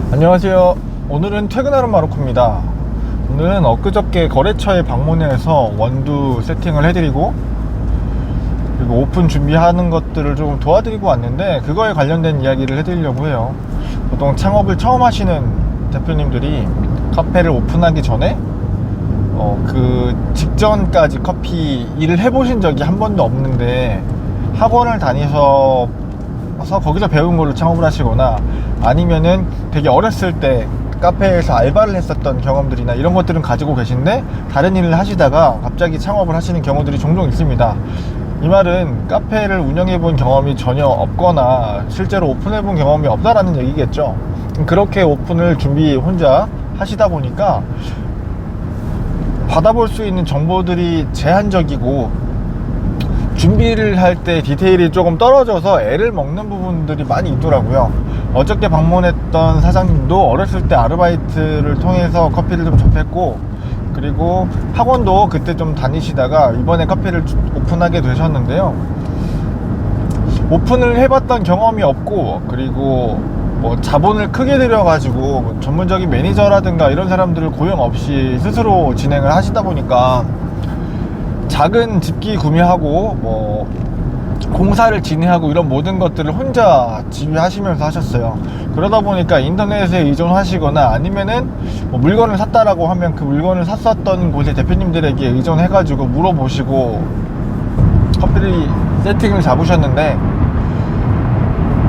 안녕하세요. 오늘은 퇴근하는 마루코입니다. 오늘은 엊그저께 거래처에 방문해서 원두 세팅을 해드리고 그리고 오픈 준비하는 것들을 좀 도와드리고 왔는데, 그거에 관련된 이야기를 해드리려고 해요. 보통 창업을 처음 하시는 대표님들이 카페를 오픈하기 전에 그 직전까지 커피 일을 해보신 적이 한 번도 없는데 학원을 다니서 거기서 배운 걸로 창업을 하시거나, 아니면은 되게 어렸을 때 카페에서 알바를 했었던 경험들이나 이런 것들은 가지고 계신데 다른 일을 하시다가 갑자기 창업을 하시는 경우들이 종종 있습니다. 이 말은 카페를 운영해 본 경험이 전혀 없거나 실제로 오픈해 본 경험이 없다라는 얘기겠죠. 그렇게 오픈을 준비 혼자 하시다 보니까 받아볼 수 있는 정보들이 제한적이고, 준비를 할 때 디테일이 조금 떨어져서 애를 먹는 부분들이 많이 있더라고요. 어저께 방문했던 사장님도 어렸을 때 아르바이트를 통해서 커피를 좀 접했고, 그리고 학원도 그때 좀 다니시다가 이번에 카페를 오픈하게 되셨는데요. 오픈을 해봤던 경험이 없고, 그리고 뭐 자본을 크게 들여가지고 전문적인 매니저라든가 이런 사람들을 고용 없이 스스로 진행을 하시다 보니까 작은 집기 구매하고 뭐 공사를 진행하고 이런 모든 것들을 혼자 지휘하시면서 하셨어요. 그러다 보니까 인터넷에 의존하시거나, 아니면은 뭐 물건을 샀다라고 하면 그 물건을 샀었던 곳의 대표님들에게 의존해가지고 물어보시고 커피 세팅을 잡으셨는데,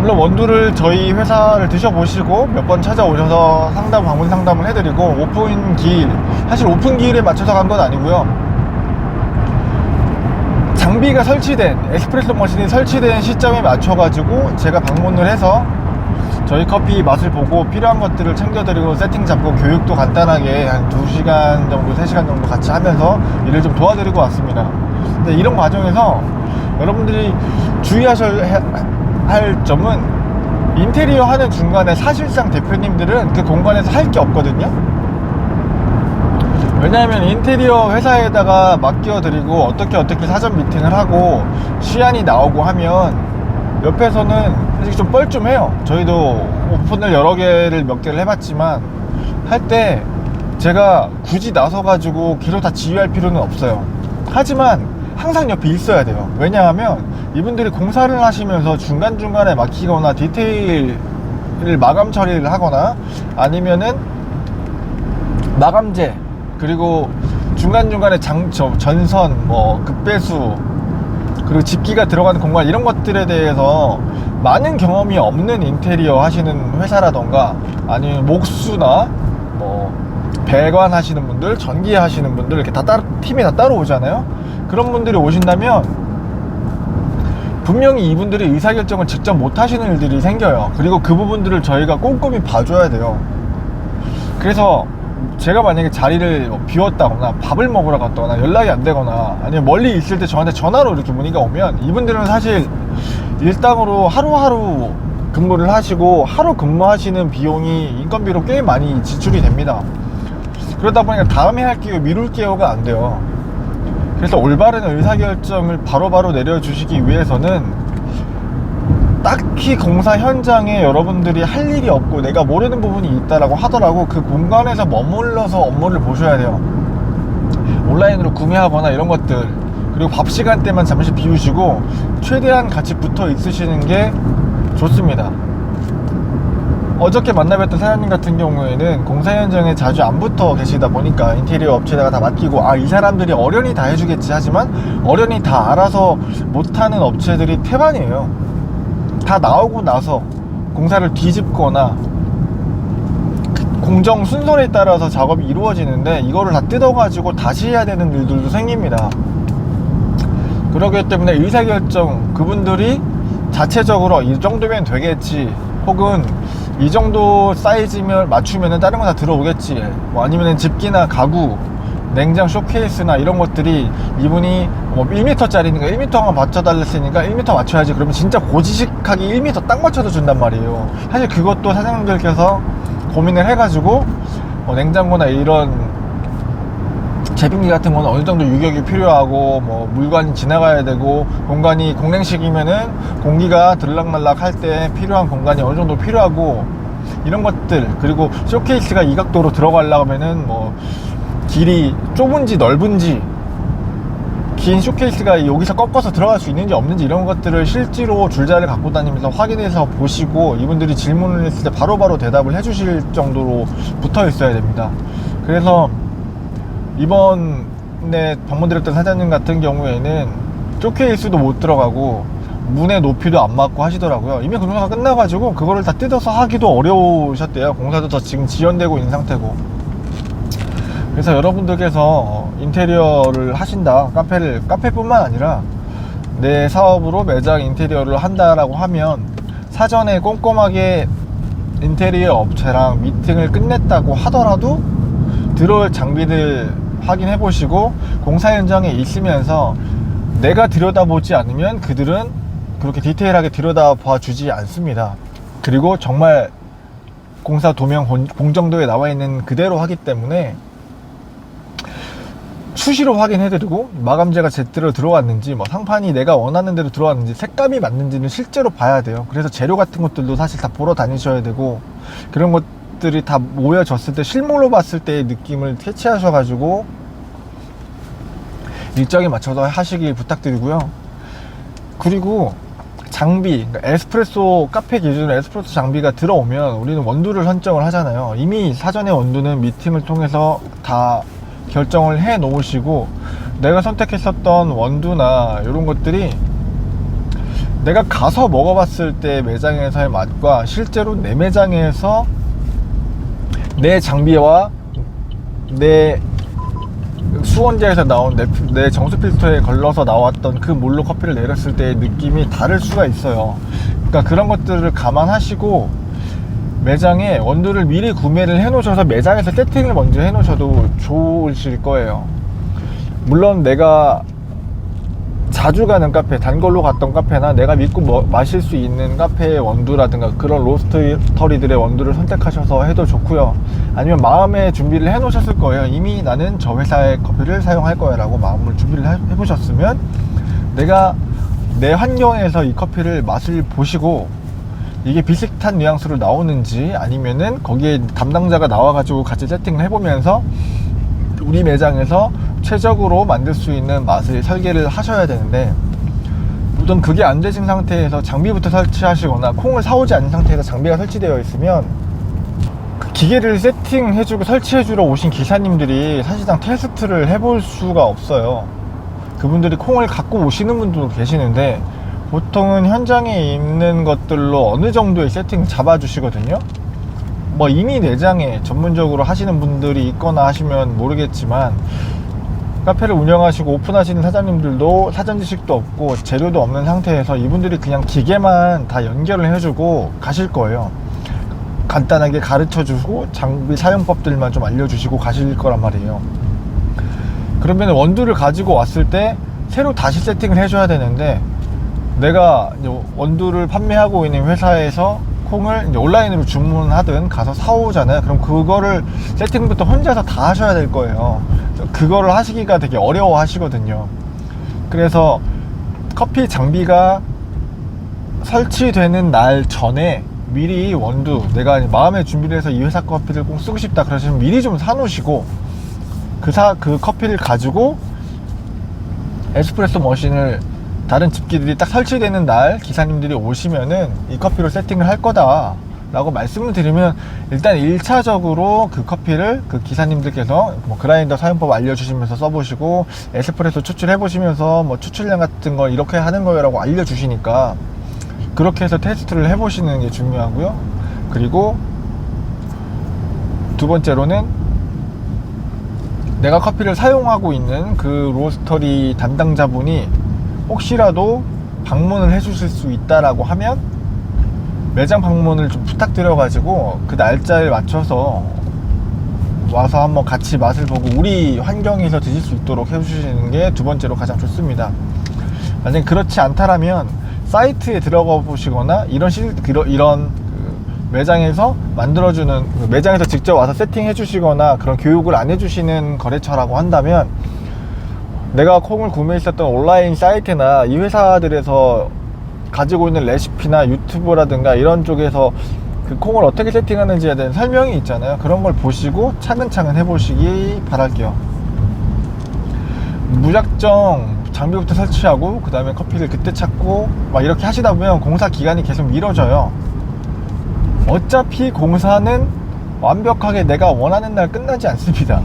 물론 원두를 저희 회사를 드셔보시고 몇 번 찾아오셔서 방문 상담을 해드리고, 오픈 기일, 사실 오픈 기일에 맞춰서 간 건 아니고요. 장비가 설치된, 에스프레소 머신이 설치된 시점에 맞춰가지고 제가 방문을 해서 저희 커피 맛을 보고 필요한 것들을 챙겨드리고 세팅 잡고 교육도 간단하게 한 2시간 정도 3시간 정도 같이 하면서 일을 좀 도와드리고 왔습니다. 근데 이런 과정에서 여러분들이 주의하셔야 할 점은, 인테리어 하는 중간에 사실상 대표님들은 그 공간에서 할 게 없거든요. 왜냐하면 인테리어 회사에다가 맡겨드리고 어떻게 사전 미팅을 하고 시안이 나오고 하면 옆에서는 솔직히 좀 뻘쭘해요. 저희도 오픈을 몇 개를 해봤지만 할 때 제가 굳이 나서가지고 계속 다 지휘할 필요는 없어요. 하지만 항상 옆에 있어야 돼요. 왜냐하면 이분들이 공사를 하시면서 중간중간에 막히거나 디테일을 마감 처리를 하거나, 아니면은 마감재, 그리고 중간중간에 전선, 뭐 급배수, 그리고 집기가 들어가는 공간, 이런 것들에 대해서 많은 경험이 없는 인테리어 하시는 회사라던가, 아니면 목수나 뭐 배관 하시는 분들, 전기 하시는 분들, 이렇게 팀이 다 따로 오잖아요. 그런 분들이 오신다면 분명히 이분들이 의사결정을 직접 못 하시는 일들이 생겨요. 그리고 그 부분들을 저희가 꼼꼼히 봐줘야 돼요. 그래서 제가 만약에 자리를 비웠다거나 밥을 먹으러 갔다거나 연락이 안 되거나, 아니면 멀리 있을 때 저한테 전화로 이렇게 문의가 오면, 이분들은 사실 일당으로 하루하루 근무를 하시고 하루 근무하시는 비용이 인건비로 꽤 많이 지출이 됩니다. 그러다 보니까 다음에 할게요, 미룰게요가 안 돼요. 그래서 올바른 의사결정을 바로바로 내려주시기 위해서는 딱히 공사 현장에 여러분들이 할 일이 없고 내가 모르는 부분이 있다라고 하더라도 그 공간에서 머물러서 업무를 보셔야 돼요. 온라인으로 구매하거나 이런 것들, 그리고 밥 시간 때만 잠시 비우시고 최대한 같이 붙어 있으시는 게 좋습니다. 어저께 만나뵀던 사장님 같은 경우에는 공사 현장에 자주 안 붙어 계시다 보니까 인테리어 업체에다가 다 맡기고, 이 사람들이 어련히 다 해주겠지 하지만 어련히 다 알아서 못하는 업체들이 태반이에요. 다 나오고 나서 공사를 뒤집거나 공정 순서에 따라서 작업이 이루어지는데, 이거를 다 뜯어가지고 다시 해야 되는 일들도 생깁니다. 그렇기 때문에 의사결정, 그분들이 자체적으로 이 정도면 되겠지, 혹은 이 정도 사이즈면 맞추면 다른 거 다 들어오겠지, 뭐 아니면 집기나 가구, 냉장 쇼케이스나 이런 것들이 이분이 뭐 1m짜리니까 1m만 맞춰달랬으니까 1m 맞춰야지, 그러면 진짜 고지식하게 1m 딱 맞춰서 준단 말이에요. 사실 그것도 사장님들께서 고민을 해가지고 냉장고나 이런 제빙기 같은 거는 어느 정도 유격이 필요하고, 뭐 물관이 지나가야 되고, 공간이 공랭식이면은 공기가 들락날락 할 때 필요한 공간이 어느 정도 필요하고, 이런 것들, 그리고 쇼케이스가 이 각도로 들어가려면은 뭐 길이 좁은지 넓은지, 긴 쇼케이스가 여기서 꺾어서 들어갈 수 있는지 없는지, 이런 것들을 실제로 줄자를 갖고 다니면서 확인해서 보시고, 이분들이 질문을 했을 때 바로바로 대답을 해주실 정도로 붙어 있어야 됩니다. 그래서 이번에 방문드렸던 사장님 같은 경우에는 쇼케이스도 못 들어가고 문의 높이도 안 맞고 하시더라고요. 이미 공사가 끝나가지고 그거를 다 뜯어서 하기도 어려우셨대요. 공사도 더 지금 지연되고 있는 상태고. 그래서 여러분들께서 인테리어를 하신다, 카페뿐만 아니라 내 사업으로 매장 인테리어를 한다라고 하면 사전에 꼼꼼하게 인테리어 업체랑 미팅을 끝냈다고 하더라도 들어올 장비들 확인해 보시고, 공사 현장에 있으면서 내가 들여다보지 않으면 그들은 그렇게 디테일하게 들여다봐 주지 않습니다. 그리고 정말 공사 도면 공정도에 나와 있는 그대로 하기 때문에 수시로 확인해드리고, 마감재가 제대로 들어왔는지, 뭐 상판이 내가 원하는 대로 들어왔는지, 색감이 맞는지는 실제로 봐야 돼요. 그래서 재료 같은 것들도 사실 다 보러 다니셔야 되고, 그런 것들이 다 모여졌을 때 실물로 봤을 때의 느낌을 캐치하셔가지고 일정에 맞춰서 하시길 부탁드리고요. 그리고 장비, 그러니까 에스프레소, 카페 기준으로 에스프레소 장비가 들어오면 우리는 원두를 선정을 하잖아요. 이미 사전에 원두는 미팅을 통해서 다 결정을 해 놓으시고, 내가 선택했었던 원두나 이런 것들이 내가 가서 먹어봤을 때 매장에서의 맛과 실제로 내 매장에서 내 장비와 내 수원자에서 나온 내 정수 필터에 걸러서 나왔던 그 물로 커피를 내렸을 때의 느낌이 다를 수가 있어요. 그러니까 그런 것들을 감안하시고 매장에 원두를 미리 구매를 해 놓으셔서 매장에서 세팅을 먼저 해 놓으셔도 좋으실 거예요. 물론 내가 자주 가는 카페, 단골로 갔던 카페나 내가 믿고 마실 수 있는 카페의 원두라든가 그런 로스터리들의 원두를 선택하셔서 해도 좋고요. 아니면 마음의 준비를 해 놓으셨을 거예요. 이미 나는 저 회사의 커피를 사용할 거야 라고 마음을 준비를 해 보셨으면, 내가 내 환경에서 이 커피를 맛을 보시고 이게 비슷한 뉘앙스로 나오는지, 아니면은 거기에 담당자가 나와가지고 같이 세팅을 해보면서 우리 매장에서 최적으로 만들 수 있는 맛을 설계를 하셔야 되는데, 보통 그게 안 되신 상태에서 장비부터 설치하시거나 콩을 사오지 않은 상태에서 장비가 설치되어 있으면 그 기계를 세팅해주고 설치해주러 오신 기사님들이 사실상 테스트를 해볼 수가 없어요. 그분들이 콩을 갖고 오시는 분들도 계시는데 보통은 현장에 있는 것들로 어느 정도의 세팅 잡아주시거든요. 뭐 이미 내장에 전문적으로 하시는 분들이 있거나 하시면 모르겠지만, 카페를 운영하시고 오픈하시는 사장님들도 사전 지식도 없고 재료도 없는 상태에서 이분들이 그냥 기계만 다 연결을 해주고 가실 거예요. 간단하게 가르쳐주고 장비 사용법들만 좀 알려주시고 가실 거란 말이에요. 그러면 원두를 가지고 왔을 때 새로 다시 세팅을 해줘야 되는데, 내가 원두를 판매하고 있는 회사에서 콩을 이제 온라인으로 주문하든 가서 사오잖아요. 그럼 그거를 세팅부터 혼자서 다 하셔야 될 거예요. 그거를 하시기가 되게 어려워 하시거든요. 그래서 커피 장비가 설치되는 날 전에 미리 원두, 내가 마음의 준비를 해서 이 회사 커피를 꼭 쓰고 싶다 그러시면 미리 좀 사놓으시고, 그 커피를 가지고 에스프레소 머신을 다른 집기들이 딱 설치되는 날 기사님들이 오시면은 이 커피로 세팅을 할 거다 라고 말씀을 드리면, 일단 1차적으로 그 커피를 그 기사님들께서 뭐 그라인더 사용법 알려주시면서 써보시고, 에스프레소 추출해 보시면서 뭐 추출량 같은 거 이렇게 하는 거예요 라고 알려주시니까 그렇게 해서 테스트를 해 보시는 게 중요하고요. 그리고 두 번째로는 내가 커피를 사용하고 있는 그 로스터리 담당자분이 혹시라도 방문을 해 주실 수 있다라고 하면 매장 방문을 좀 부탁드려 가지고 그 날짜에 맞춰서 와서 한번 같이 맛을 보고 우리 환경에서 드실 수 있도록 해 주시는 게 두 번째로 가장 좋습니다. 만약에 그렇지 않다라면 사이트에 들어가 보시거나 이런 매장에서 만들어주는, 매장에서 직접 와서 세팅해 주시거나 그런 교육을 안 해주시는 거래처라고 한다면, 내가 콩을 구매했었던 온라인 사이트나 이 회사들에서 가지고 있는 레시피나 유튜브라든가 이런 쪽에서 그 콩을 어떻게 세팅하는지에 대한 설명이 있잖아요. 그런 걸 보시고 차근차근 해보시기 바랄게요. 무작정 장비부터 설치하고 그 다음에 커피를 그때 찾고 막 이렇게 하시다 보면 공사 기간이 계속 미뤄져요. 어차피 공사는 완벽하게 내가 원하는 날 끝나지 않습니다.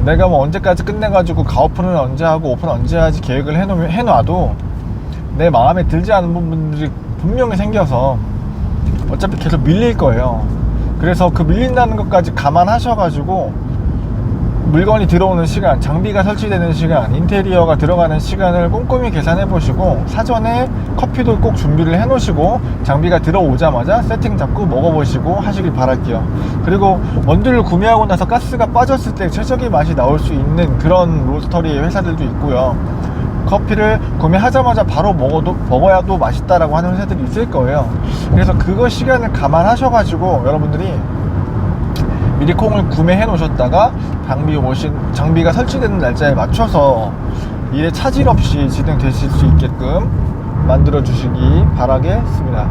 내가 뭐 언제까지 끝내가지고 가오픈은 언제 하고 오픈 언제 하지 계획을 해놔도 내 마음에 들지 않은 부분들이 분명히 생겨서 어차피 계속 밀릴 거예요. 그래서 그 밀린다는 것까지 감안하셔가지고 물건이 들어오는 시간, 장비가 설치되는 시간, 인테리어가 들어가는 시간을 꼼꼼히 계산해 보시고 사전에 커피도 꼭 준비를 해 놓으시고 장비가 들어오자마자 세팅 잡고 먹어보시고 하시길 바랄게요. 그리고 원두를 구매하고 나서 가스가 빠졌을 때 최적의 맛이 나올 수 있는 그런 로스터리 회사들도 있고요. 커피를 구매하자마자 바로 먹어야도 맛있다라고 하는 회사들이 있을 거예요. 그래서 그거 시간을 감안하셔가지고 여러분들이 미리 콩을 구매해 놓으셨다가 장비가 설치되는 날짜에 맞춰서 일에 차질 없이 진행되실 수 있게끔 만들어 주시기 바라겠습니다.